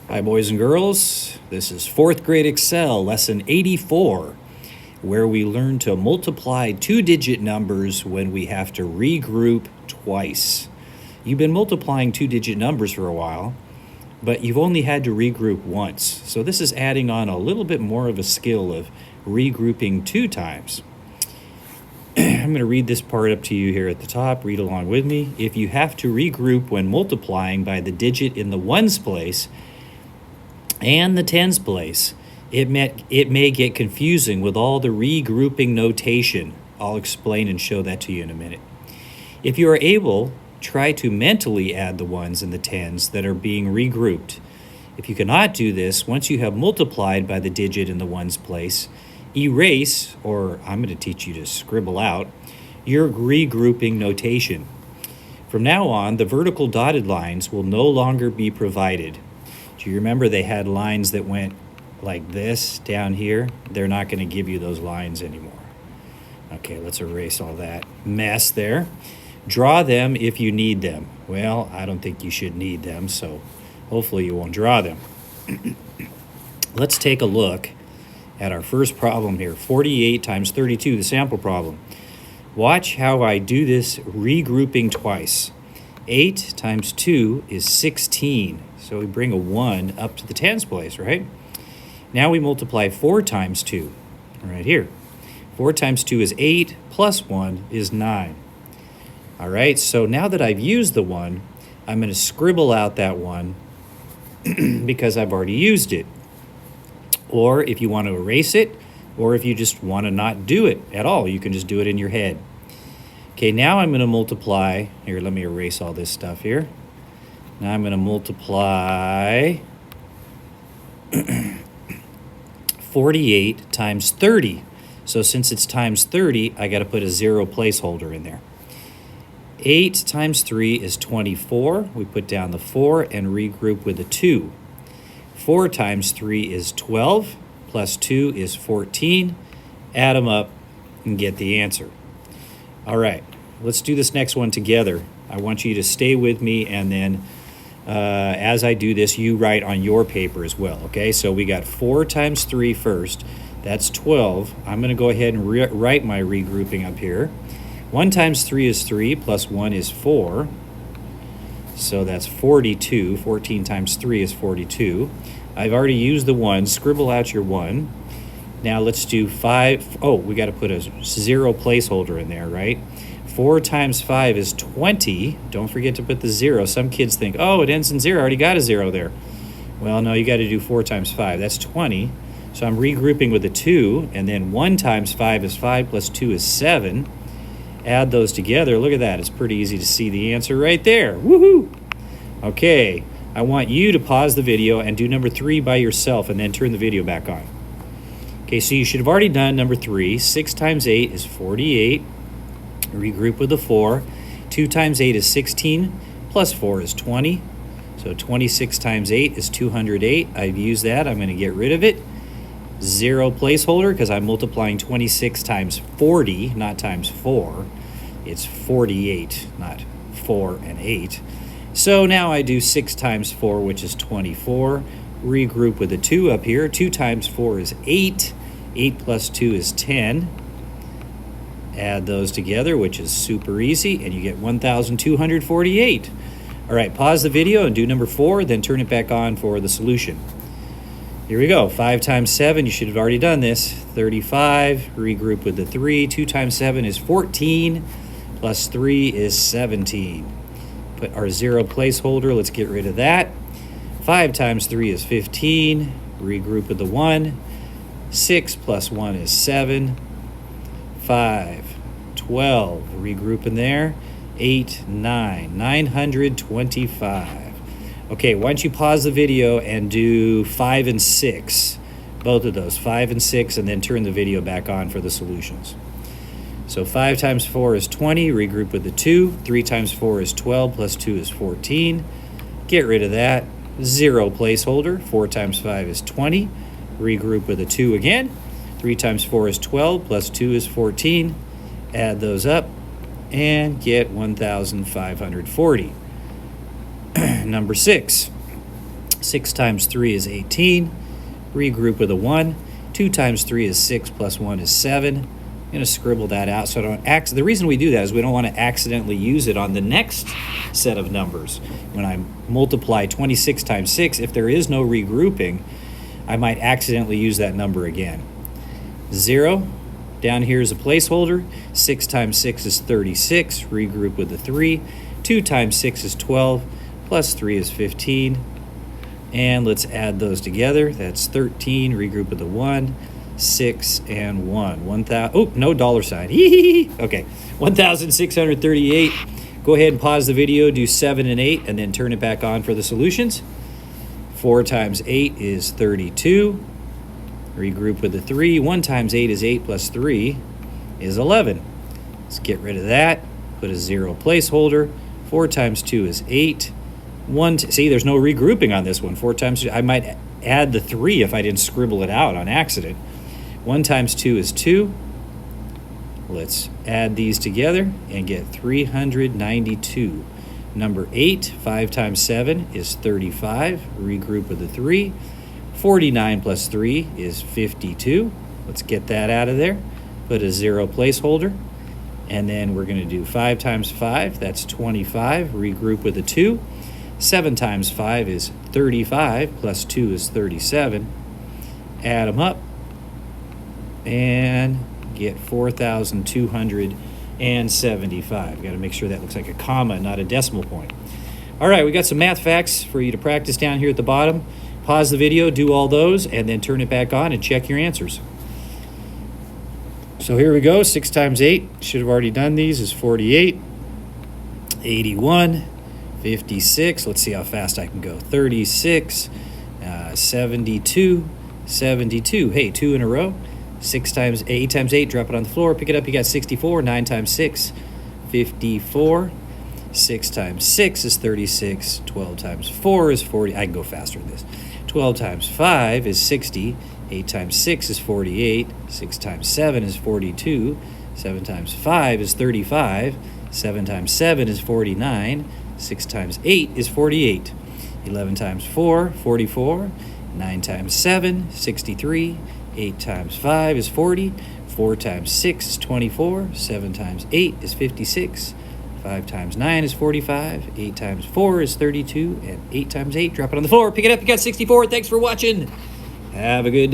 Hi, boys and girls. This is 4th grade Excel, lesson 84, where we learn to multiply two-digit numbers when we have to regroup twice. You've been multiplying two-digit numbers for a while, but you've only had to regroup once. So this is adding on a little bit more of a skill of regrouping 2 times. I'm going to read this part up to you here at the top. Read along with me. If you have to regroup when multiplying by the digit in the ones place and the tens place, it may get confusing with all the regrouping notation. I'll explain and show that to you in a minute. If you are able, try to mentally add the ones and the tens that are being regrouped. If you cannot do this, once you have multiplied by the digit in the ones place, erase, or I'm going to teach you to scribble out, your regrouping notation. From now on, the vertical dotted lines will no longer be provided. Do you remember they had lines that went like this down here? They're not going to give you those lines anymore. Okay, let's erase all that mess there. Draw them if you need them. Well, I don't think you should need them, so hopefully you won't draw them. Let's take a look at our first problem here, 48 times 32, the sample problem. Watch how I do this regrouping twice. 8 times 2 is 16. So we bring a 1 up to the tens place, right? Now we multiply 4 times 2, right here. 4 times 2 is 8, plus 1 is 9. All right, so now that I've used the 1, I'm going to scribble out that 1 because I've already used it. Or if you want to erase it, or if you just want to not do it at all, you can just do it in your head. Okay, now I'm going to multiply. Here, let me erase all this stuff here. Now I'm going to multiply 48 times 30. So since it's times 30, I got to put a 0 placeholder in there. 8 times 3 is 24. We put down the 4 and regroup with a 2. 4 times 3 is 12, plus 2 is 14. Add them up and get the answer. All right, let's do this next one together. I want you to stay with me, and then as I do this, you write on your paper as well, okay? So we got 4 times 3 first. That's 12. I'm going to go ahead and write my regrouping up here. 1 times 3 is 3, plus 1 is 4. So that's 42. 14 times 3 is 42. I've already used the 1. Scribble out your 1. Now let's do 5. Oh, we got to put a 0 placeholder in there, right? 4 times 5 is 20. Don't forget to put the 0. Some kids think, oh, it ends in 0. I already got a 0 there. Well, no, you got to do 4 times 5. That's 20. So I'm regrouping with a 2. And then 1 times 5 is 5, plus 2 is 7. Add those together. Look at that. It's pretty easy to see the answer right there. Woohoo! Okay, I want you to pause the video and do number 3 by yourself and then turn the video back on. Okay, so you should have already done number 3. 6 times 8 is 48. Regroup with the 4. 2 times 8 is 16, plus 4 is 20. So 26 times 8 is 208. I've used that. I'm going to get rid of it. 0 placeholder because I'm multiplying 26 times 40, not times 4. It's 48, not 4 and 8. So now I do 6 times 4, which is 24. Regroup with a 2 up here. 2 times 4 is 8. 8 plus 2 is 10. Add those together, which is super easy, and you get 1,248. All right, pause the video and do number 4, then turn it back on for the solution. Here we go. 5 times 7, you should have already done this. 35, regroup with the 3. 2 times 7 is 14, plus 3 is 17. Put our 0 placeholder, let's get rid of that. 5 times 3 is 15, regroup with the 1. 6 plus 1 is 7. 5, 12, regroup in there. 8, 9, 925. Okay, why don't you pause the video and do 5 and 6, both of those, 5 and 6, and then turn the video back on for the solutions. So 5 times 4 is 20, regroup with the 2. 3 times 4 is 12, plus 2 is 14. Get rid of that. 0 placeholder. 4 times 5 is 20. Regroup with a 2 again. 3 times 4 is 12, plus 2 is 14. Add those up and get 1,540. Number 6. 6 times 3 is 18. Regroup with a 1. 2 times 3 is 6 plus 1 is 7. I'm going to scribble that out so I don't the reason we do that is we don't want to accidentally use it on the next set of numbers. When I multiply 26 times 6, if there is no regrouping, I might accidentally use that number again. 0. Down here is a placeholder. 6 times 6 is 36. Regroup with a 3. 2 times 6 is 12. Plus 3 is 15. And let's add those together. That's 13. Regroup with a 1. 6 and 1. 1,000. Oh, no dollar sign. Okay. 1,638. Go ahead and pause the video, do 7 and 8, and then turn it back on for the solutions. 4 times 8 is 32. Regroup with a 3. 1 times 8 is 8 plus 3 is 11. Let's get rid of that. Put a 0 placeholder. 4 times 2 is 8. See, there's no regrouping on this one. 4 times 2. I might add the 3 if I didn't scribble it out on accident. 1 times 2 is 2. Let's add these together and get 392. Number 8, 5 times 7 is 35. Regroup with a 3. 49 plus 3 is 52. Let's get that out of there. Put a 0 placeholder. And then we're going to do 5 times 5. That's 25. Regroup with a 2. 7 times 5 is 35. Plus 2 is 37. Add them up. And get 4,275. Got to make sure that looks like a comma, not a decimal point. All right, we got some math facts for you to practice down here at the bottom. Pause the video, do all those, and then turn it back on and check your answers. So here we go. 6 times 8, should have already done these, is 48. 81, 56. Let's see how fast I can go. 36, 72, 72. Hey, 2 in a row. 8 times 8, drop it on the floor, pick it up, you got 64. 9 times 6, 54. 6 times 6 is 36. 12 times 4 is 40. I can go faster than this. 12 times 5 is 60. 8 times 6 is 48. 6 times 7 is 42. 7 times 5 is 35. 7 times 7 is 49. 6 times 8 is 48. 11 times 4, 44. 9 times 7, 63. 8 times 5 is 40. 4 times 6 is 24. 7 times 8 is 56. 5 times 9 is 45. 8 times 4 is 32. And 8 times 8, drop it on the floor, pick it up, you got 64. Thanks for watching. Have a good day.